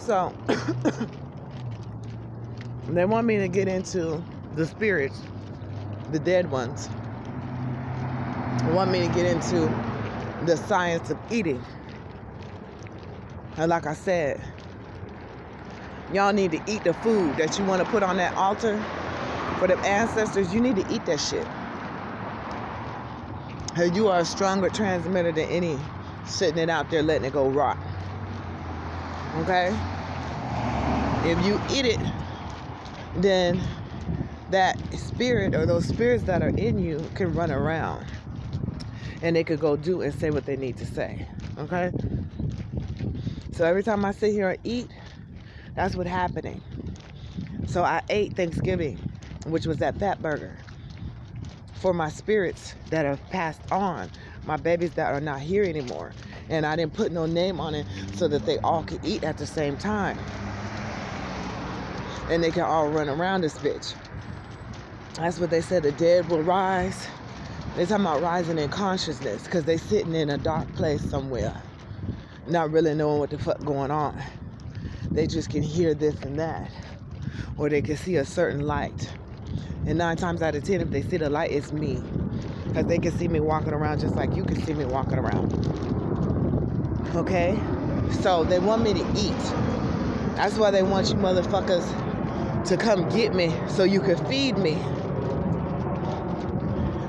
So they want me to get into the spirits, the dead ones. They want me to get into the science of eating. And like I said, y'all need to eat the food that you want to put on that altar for the ancestors. You need to eat that shit. You are a stronger transmitter than any sitting it out there letting it go rot. Okay? If you eat it, then that spirit or those spirits that are in you can run around and they could go do and say what they need to say. Okay? So every time I sit here and eat, that's what's happening. So I ate Thanksgiving, which was that fat burger, for my spirits that have passed on, my babies that are not here anymore. And I didn't put no name on it so that they all could eat at the same time. And they can all run around this bitch. That's what they said, the dead will rise. They're talking about rising in consciousness because they sitting in a dark place somewhere, not really knowing what the fuck going on. They just can hear this and that, or they can see a certain light. And 9 times out of 10, if they see the light, it's me. Because they can see me walking around just like you can see me walking around. Okay? So they want me to eat. That's why they want you motherfuckers to come get me so you can feed me.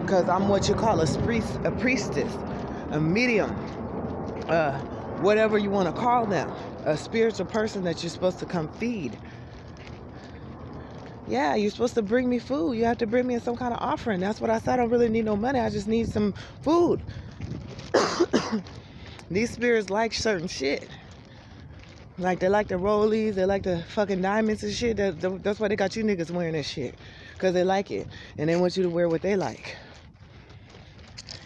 Because I'm what you call a priestess, a medium, whatever you want to call them. A spiritual person that you're supposed to come feed. Yeah, you're supposed to bring me food. You have to bring me some kind of offering. That's what I said. I don't really need no money. I just need some food. These spirits like certain shit. Like, they like the rollies. They like the fucking diamonds and shit. That's why they got you niggas wearing that shit. Because they like it. And they want you to wear what they like.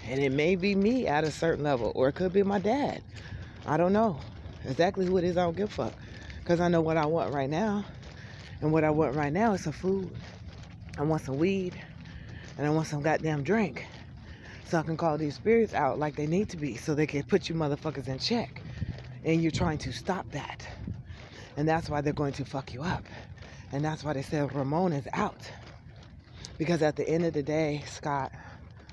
And it may be me at a certain level. Or it could be my dad. I don't know. Exactly who it is, I don't give a fuck. Because I know what I want right now. And what I want right now is some food. I want some weed. And I want some goddamn drink. So I can call these spirits out like they need to be. So they can put you motherfuckers in check. And you're trying to stop that. And that's why they're going to fuck you up. And that's why they said Ramon is out. Because at the end of the day, Scott,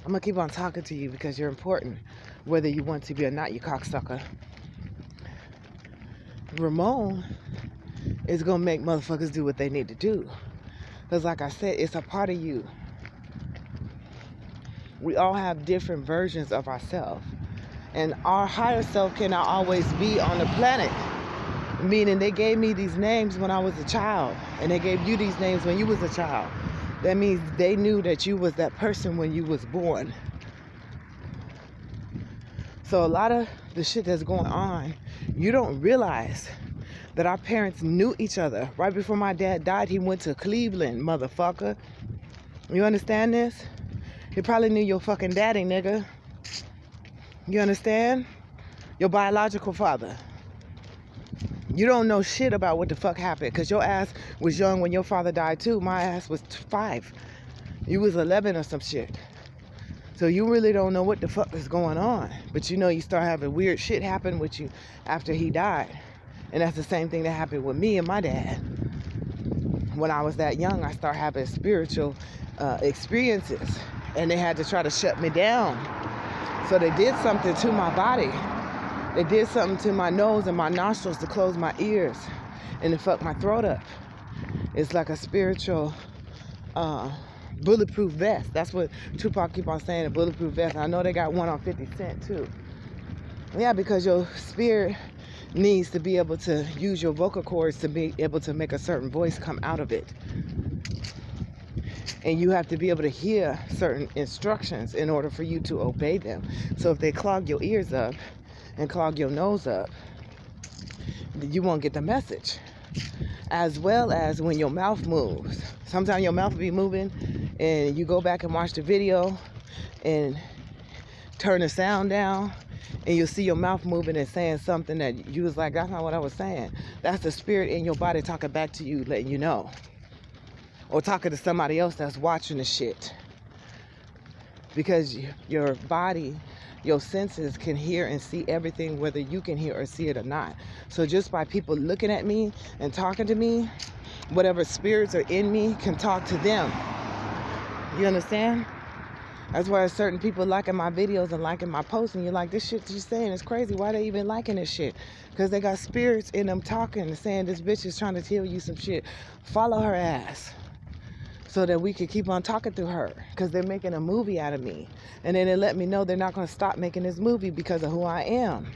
I'm going to keep on talking to you because you're important. Whether you want to be or not, you cocksucker. Ramon is going to make motherfuckers do what they need to do. Because like I said, it's a part of you. We all have different versions of ourselves. And our higher self cannot always be on the planet. Meaning they gave me these names when I was a child. And they gave you these names when you was a child. That means they knew that you was that person when you was born. So a lot of the shit that's going on, you don't realize that our parents knew each other. Right before my dad died, he went to Cleveland, motherfucker. You understand this? He probably knew your fucking daddy, nigga. You understand? Your biological father. You don't know shit about what the fuck happened because your ass was young when your father died too. My ass was 5. You was 11 or some shit. So you really don't know what the fuck is going on. But you know you start having weird shit happen with you after he died. And that's the same thing that happened with me and my dad. When I was that young, I started having spiritual experiences. And they had to try to shut me down. So they did something to my body. They did something to my nose and my nostrils to close my ears and to fuck my throat up. It's like a spiritual bulletproof vest. That's what Tupac keep on saying, a bulletproof vest. I know they got one on 50 Cent too. Yeah, because your spirit needs to be able to use your vocal cords to be able to make a certain voice come out of it. And you have to be able to hear certain instructions in order for you to obey them. So if they clog your ears up and clog your nose up, you won't get the message. As well as when your mouth moves. Sometimes your mouth will be moving and you go back and watch the video and turn the sound down and you'll see your mouth moving and saying something that you was like, that's not what I was saying. That's the spirit in your body talking back to you, letting you know. Or talking to somebody else that's watching the shit. Because your body your senses can hear and see everything, whether you can hear or see it or not. So just by people looking at me and talking to me, whatever spirits are in me can talk to them. You understand? That's why certain people liking my videos and liking my posts, and you're like, this shit you're saying is crazy. Why they even liking this shit? Because they got spirits in them talking and saying this bitch is trying to tell you some shit. Follow her ass so that we can keep on talking through her, because they're making a movie out of me. And then they let me know they're not going to stop making this movie because of who I am.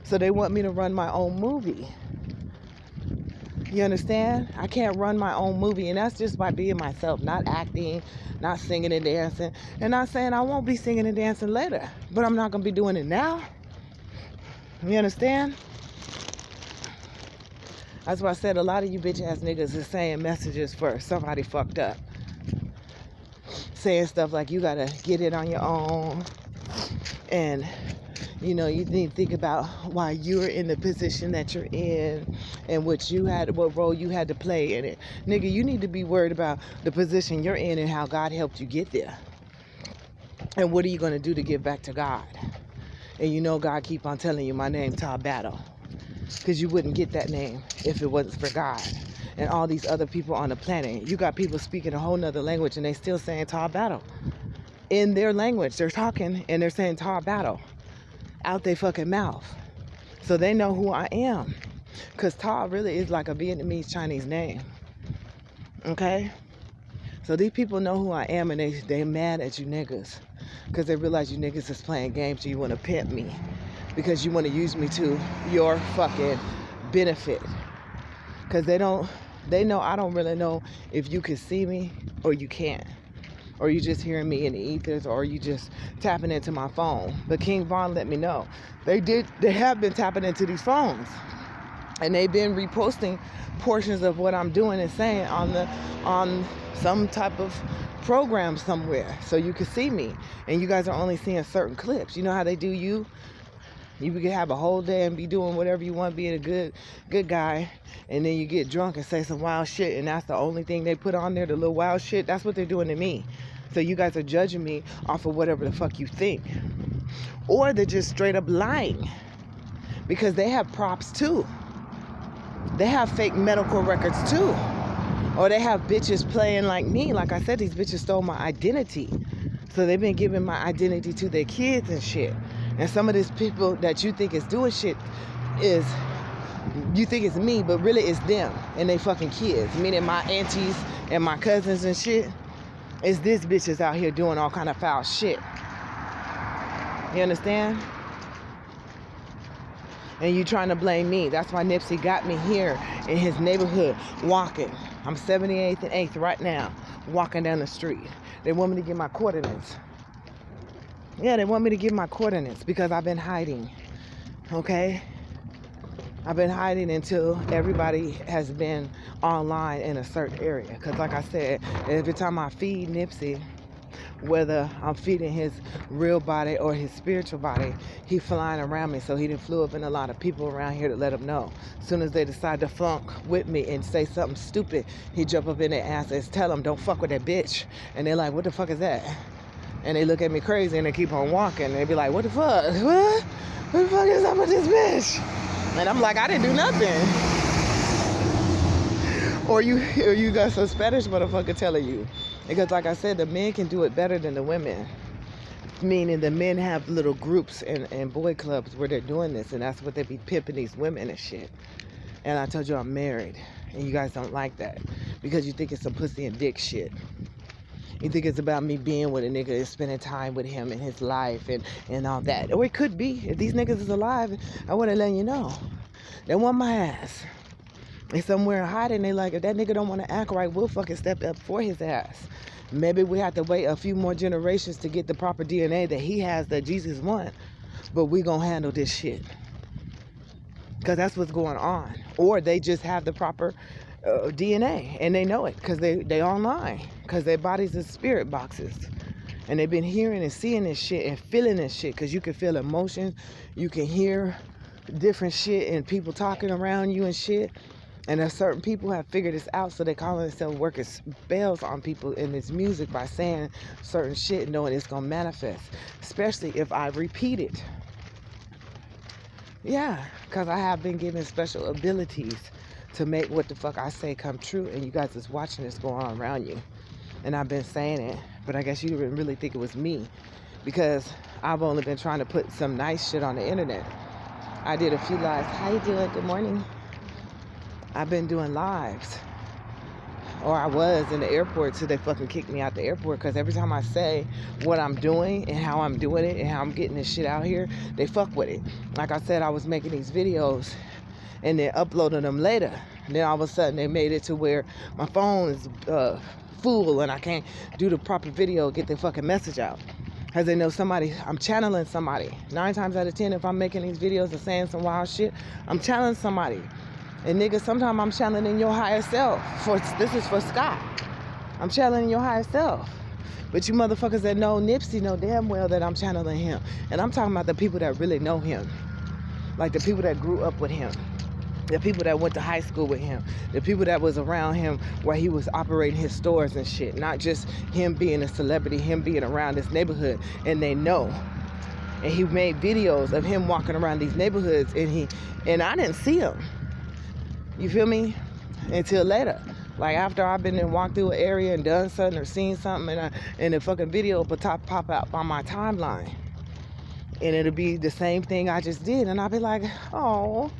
So they want me to run my own movie. You understand? I can't run my own movie, and that's just by being myself, not acting, not singing and dancing, and not saying I won't be singing and dancing later, but I'm not going to be doing it now. You understand? That's why I said a lot of you bitch ass niggas is saying messages for somebody fucked up. Saying stuff like you got to get it on your own, and you know, you need to think about why you're in the position that you're in and what role you had to play in it. Nigga, you need to be worried about the position you're in and how God helped you get there. And what are you going to do to give back to God? And you know God keep on telling you my name, Tata, because you wouldn't get that name if it wasn't for God. And all these other people on the planet. You got people speaking a whole nother language and they still saying Tata. In their language, they're talking and they're saying Tata out their fucking mouth. So they know who I am. Because Ta really is like a Vietnamese Chinese name. Okay? So these people know who I am, and they mad at you niggas. Because they realize you niggas is playing games, so you want to pimp me. Because you want to use me to your fucking benefit. Because they know I don't really know if you can see me or you can't. Or you just hearing me in the ethers, or you just tapping into my phone. But King Von let me know. They have been tapping into these phones. And they've been reposting portions of what I'm doing and saying on some type of program somewhere. So you can see me. And you guys are only seeing certain clips. You know how they do you? You can have a whole day and be doing whatever you want, being a good guy, and then you get drunk and say some wild shit, and that's the only thing they put on there, the little wild shit. That's what they're doing to me. So you guys are judging me off of whatever the fuck you think. Or they're just straight up lying, because they have props too. They have fake medical records too. Or they have bitches playing like me. Like I said, these bitches stole my identity. So they've been giving my identity to their kids and shit. And some of these people that you think is doing shit is, you think it's me, but really it's them and they fucking kids. Meaning my aunties and my cousins and shit. It's these bitches out here doing all kind of foul shit. You understand? And you trying to blame me. That's why Nipsey got me here in his neighborhood walking. I'm 78th and 8th right now, walking down the street. They want me to give my coordinates. Yeah, they want me to give my coordinates because I've been hiding, okay? I've been hiding until everybody has been online in a certain area. Because like I said, every time I feed Nipsey, whether I'm feeding his real body or his spiritual body, he flying around me. So he done flew up in a lot of people around here to let him know. As soon as they decide to flunk with me and say something stupid, he jump up in their ass and tell them, don't fuck with that bitch. And they're like, what the fuck is that? And they look at me crazy and they keep on walking. They be like, what the fuck? What? What the fuck is up with this bitch? And I'm like, I didn't do nothing. Or you got some Spanish motherfucker telling you. Because like I said, the men can do it better than the women. Meaning the men have little groups and boy clubs where they're doing this. And that's what they be pimping these women and shit. And I told you I'm married. And you guys don't like that. Because you think it's some pussy and dick shit. You think it's about me being with a nigga and spending time with him in his life and all that. Or it could be. If these niggas is alive, I would have let you know. They want my ass. They somewhere hiding. They like, if that nigga don't want to act right, we'll fucking step up for his ass. Maybe we have to wait a few more generations to get the proper DNA that he has, that Jesus want. But we gonna handle this shit. Because that's what's going on. Or they just have the proper DNA and they know it because they online, because their bodies are spirit boxes, and they've been hearing and seeing this shit and feeling this shit, because you can feel emotions, you can hear different shit and people talking around you and shit, And there's certain people have figured this out, so they call themselves working spells on people in this music by saying certain shit, knowing it's gonna manifest. Especially if I repeat it. Yeah, because I have been given special abilities to make what the fuck I say come true, and you guys is watching this going on around you. And I've been saying it, but I guess you didn't really think it was me, because I've only been trying to put some nice shit on the internet. I did a few lives. How you doing? Good morning. I've been doing lives, or I was in the airport till they fucking kicked me out the airport, because every time I say what I'm doing and how I'm doing it and how I'm getting this shit out here, they fuck with it. Like I said, I was making these videos and then uploading them later. And then all of a sudden they made it to where my phone is full and I can't do the proper video, get the fucking message out. Because they know somebody, I'm channeling somebody. 9 times out of 10, if I'm making these videos and saying some wild shit, I'm channeling somebody. And nigga, sometimes I'm channeling your higher self. This is for Scott. I'm channeling your higher self. But you motherfuckers that know Nipsey know damn well that I'm channeling him. And I'm talking about the people that really know him. Like the people that grew up with him. The people that went to high school with him. The people that was around him while he was operating his stores and shit. Not just him being a celebrity, him being around this neighborhood. And they know. And he made videos of him walking around these neighborhoods, and I didn't see him. You feel me? Until later. Like after I've been and walked through an area and done something or seen something, and the fucking video will pop out on my timeline. And it'll be the same thing I just did. And I'll be like, oh.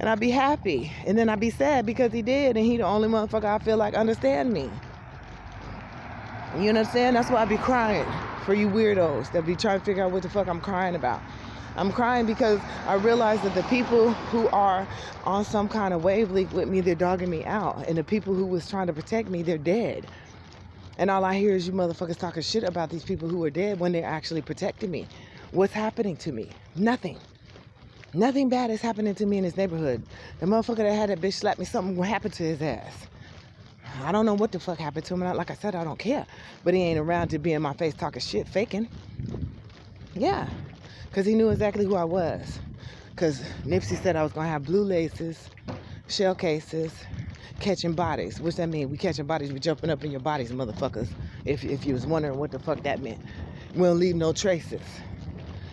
And I'll be happy. And then I'll be sad because he did. And he the only motherfucker I feel like understand me. You understand? That's why I be crying for you weirdos that be trying to figure out what the fuck I'm crying about. I'm crying because I realize that the people who are on some kind of wavelength with me, they're dogging me out. And the people who was trying to protect me, they're dead. And all I hear is you motherfuckers talking shit about these people who are dead when they're actually protecting me. What's happening to me? Nothing. Nothing bad is happening to me in this neighborhood. The motherfucker that had that bitch slap me, something happened to his ass. I don't know what the fuck happened to him. Like I said, I don't care. But he ain't around to be in my face talking shit, faking. Yeah. Because he knew exactly who I was. Because Nipsey said I was going to have blue laces, shell cases, catching bodies. What's that mean? We catching bodies, we jumping up in your bodies, motherfuckers. If you was wondering what the fuck that meant. We don't leave no traces.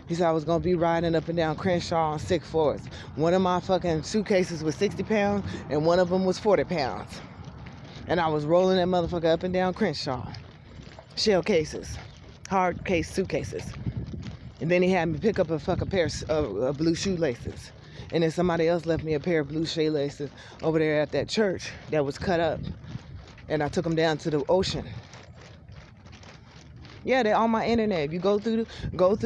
He said I was going to be riding up and down Crenshaw on 6 Forest. One of my fucking suitcases was 60 pounds and one of them was 40 pounds. And I was rolling that motherfucker up and down Crenshaw. Shell cases. Hard case suitcases. And then he had me pick up a fucking pair of blue shoelaces. And then somebody else left me a pair of blue shoelaces over there at that church that was cut up. And I took them down to the ocean. Yeah, they're on my internet. If you go through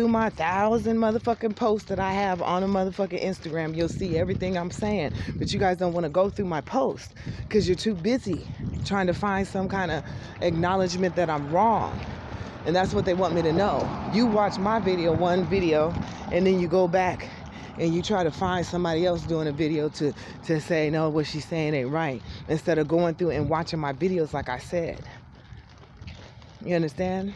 my 1,000 motherfucking posts that I have on a motherfucking Instagram, you'll see everything I'm saying. But you guys don't want to go through my posts because you're too busy trying to find some kind of acknowledgement that I'm wrong. And that's what they want me to know. You watch my video, one video, and then you go back and you try to find somebody else doing a video to say, no, what she's saying ain't right. Instead of going through and watching my videos like I said. You understand?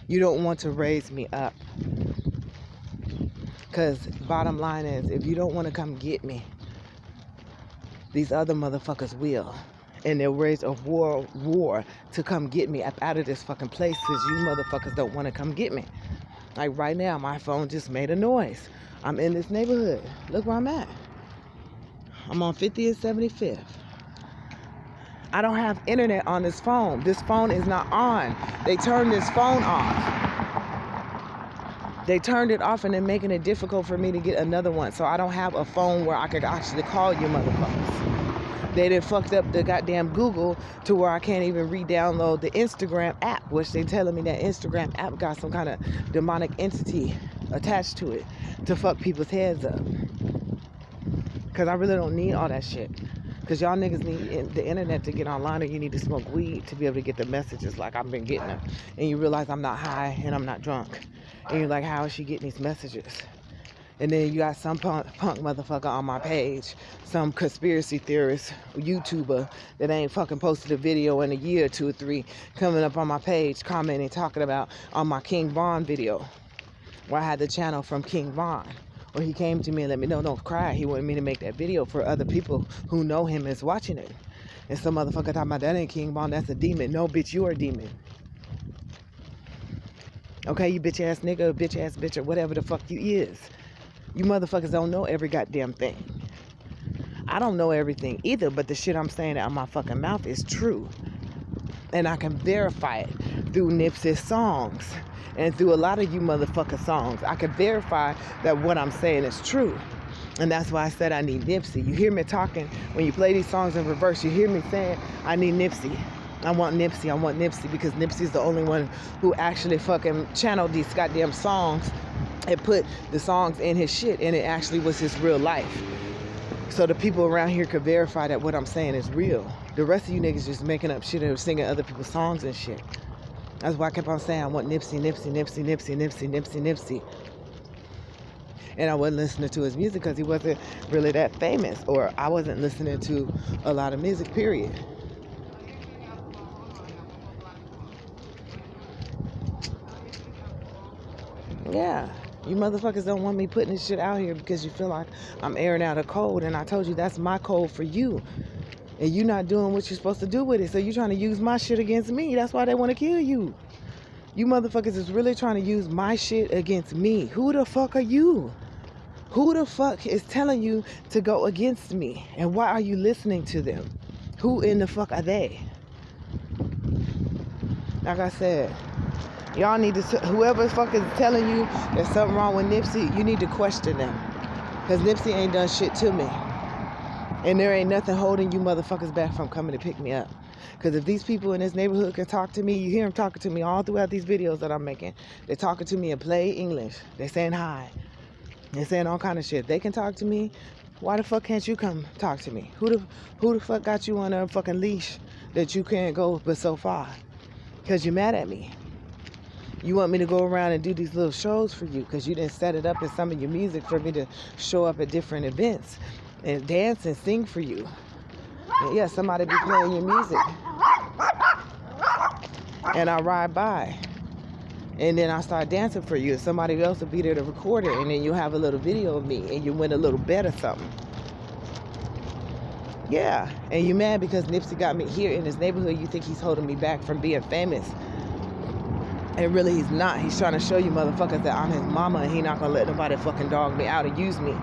You don't want to raise me up. Because bottom line is, if you don't want to come get me, these other motherfuckers will. And they'll raise a war to come get me up out of this fucking place because you motherfuckers don't want to come get me. Like right now, my phone just made a noise. I'm in this neighborhood. Look where I'm at. I'm on 50th and 75th. I don't have internet on this phone. This phone is not on. They turned this phone off. They turned it off and they're making it difficult for me to get another one. So I don't have a phone where I could actually call you motherfuckers. They done fucked up the goddamn Google to where I can't even re-download the Instagram app, which they telling me that Instagram app got some kind of demonic entity attached to it to fuck people's heads up. Because I really don't need all that shit. Because y'all niggas need the internet to get online, or you need to smoke weed to be able to get the messages like I've been getting them. And you realize I'm not high and I'm not drunk. And you're like, how is she getting these messages? And then you got some punk motherfucker on my page, some conspiracy theorist, YouTuber that ain't fucking posted a video in a year or 2 or 3, coming up on my page, commenting, talking about on my King Von video, where I had the channel from King Von. Or he came to me and let me know, don't cry. He wanted me to make that video for other people who know him is watching it. And some motherfucker talking about that ain't King Von, that's a demon. No, bitch, you are a demon. Okay, you bitch ass nigga, bitch ass bitch, or whatever the fuck you is. You motherfuckers don't know every goddamn thing. I don't know everything either, but the shit I'm saying out of my fucking mouth is true. And I can verify it through Nipsey's songs and through a lot of you motherfucker songs. I can verify that what I'm saying is true. And that's why I said I need Nipsey. You hear me talking, when you play these songs in reverse, you hear me saying, I need Nipsey. I want Nipsey, I want Nipsey, because Nipsey's the only one who actually fucking channeled these goddamn songs and put the songs in his shit, and it actually was his real life. So the people around here could verify that what I'm saying is real. The rest of you niggas just making up shit and singing other people's songs and shit. That's why I kept on saying I want Nipsey, Nipsey, Nipsey, Nipsey, Nipsey, Nipsey, Nipsey. And I wasn't listening to his music because he wasn't really that famous, or I wasn't listening to a lot of music, period. Yeah, you motherfuckers don't want me putting this shit out here because you feel like I'm airing out a code, and I told you that's my code for you. And you not doing what you're supposed to do with it, so you trying to use my shit against me. That's why they want to kill you. You motherfuckers is really trying to use my shit against me. Who the fuck are you? Who the fuck is telling you to go against me? And why are you listening to them? Who in the fuck are they? Like I said, y'all need to, whoever the fuck is telling you there's something wrong with Nipsey, you need to question them. Because Nipsey ain't done shit to me. And there ain't nothing holding you motherfuckers back from coming to pick me up. Because if these people in this neighborhood can talk to me, you hear them talking to me all throughout these videos that I'm making. They're talking to me in plain English. They're saying hi. They're saying all kind of shit. They can talk to me. Why the fuck can't you come talk to me? Who the fuck got you on a fucking leash that you can't go but so far? Because you're mad at me. You want me to go around and do these little shows for you because you didn't set it up in some of your music for me to show up at different events and dance and sing for you. And yeah, somebody be playing your music. And I ride by. And then I start dancing for you. Somebody else will be there to record it. And then you have a little video of me. And you win a little bet or something. Yeah. And you mad because Nipsey got me here in this neighborhood. You think he's holding me back from being famous. And really he's not. He's trying to show you motherfuckers that I'm his mama. And he not going to let nobody fucking dog me out or use me.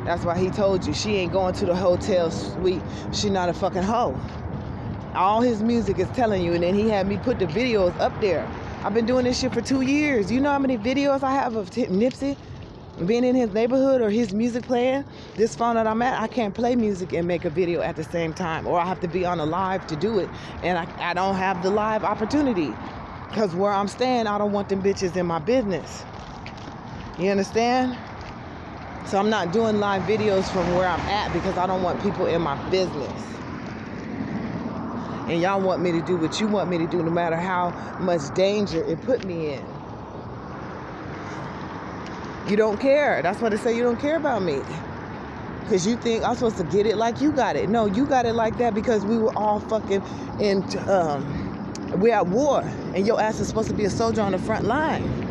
That's why he told you she ain't going to the hotel suite. She not a fucking hoe. All his music is telling you. And then he had me put the videos up there. I've been doing this shit for 2 years. You know how many videos I have of Nipsey being in his neighborhood or his music playing? This phone that I'm at, I can't play music and make a video at the same time. Or I have to be on a live to do it. And I don't have the live opportunity. Because where I'm staying, I don't want them bitches in my business. You understand? So I'm not doing live videos from where I'm at because I don't want people in my business. And y'all want me to do what you want me to do no matter how much danger it put me in. You don't care. That's why they say you don't care about me. Because you think I'm supposed to get it like you got it. No, you got it like that because we were all fucking in, we're at war. And your ass is supposed to be a soldier on the front line.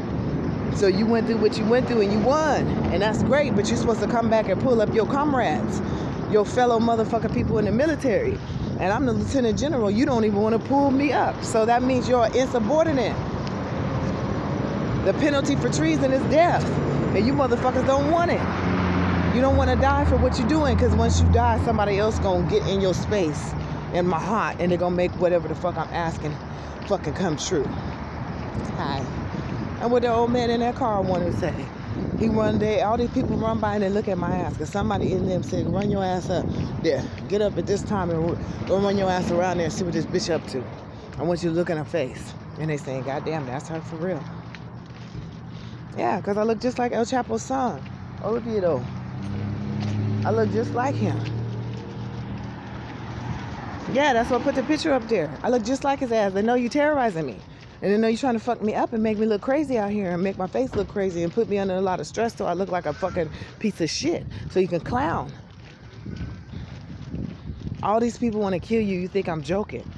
So you went through what you went through and you won. And that's great, but you're supposed to come back and pull up your comrades. Your fellow motherfucking people in the military. And I'm the lieutenant general. You don't even want to pull me up. So that means you're insubordinate. The penalty for treason is death. And you motherfuckers don't want it. You don't want to die for what you're doing. Because once you die, somebody else going to get in your space, in my heart. And they're going to make whatever the fuck I'm asking fucking come true. Hi. And what the old man in that car wanted to say. He one day, all these people run by and they look at my ass. Because somebody in them said, run your ass up there. Get up at this time and go run your ass around there and see what this bitch up to. I want you to look in her face. And they saying, God damn, that's her for real. Yeah, because I look just like El Chapo's son, Oviedo. I look just like him. Yeah, that's why I put the picture up there. I look just like his ass. They know you terrorizing me. And they know you trying to fuck me up and make me look crazy out here and make my face look crazy and put me under a lot of stress so I look like a fucking piece of shit. So you can clown. All these people want to kill you. You think I'm joking.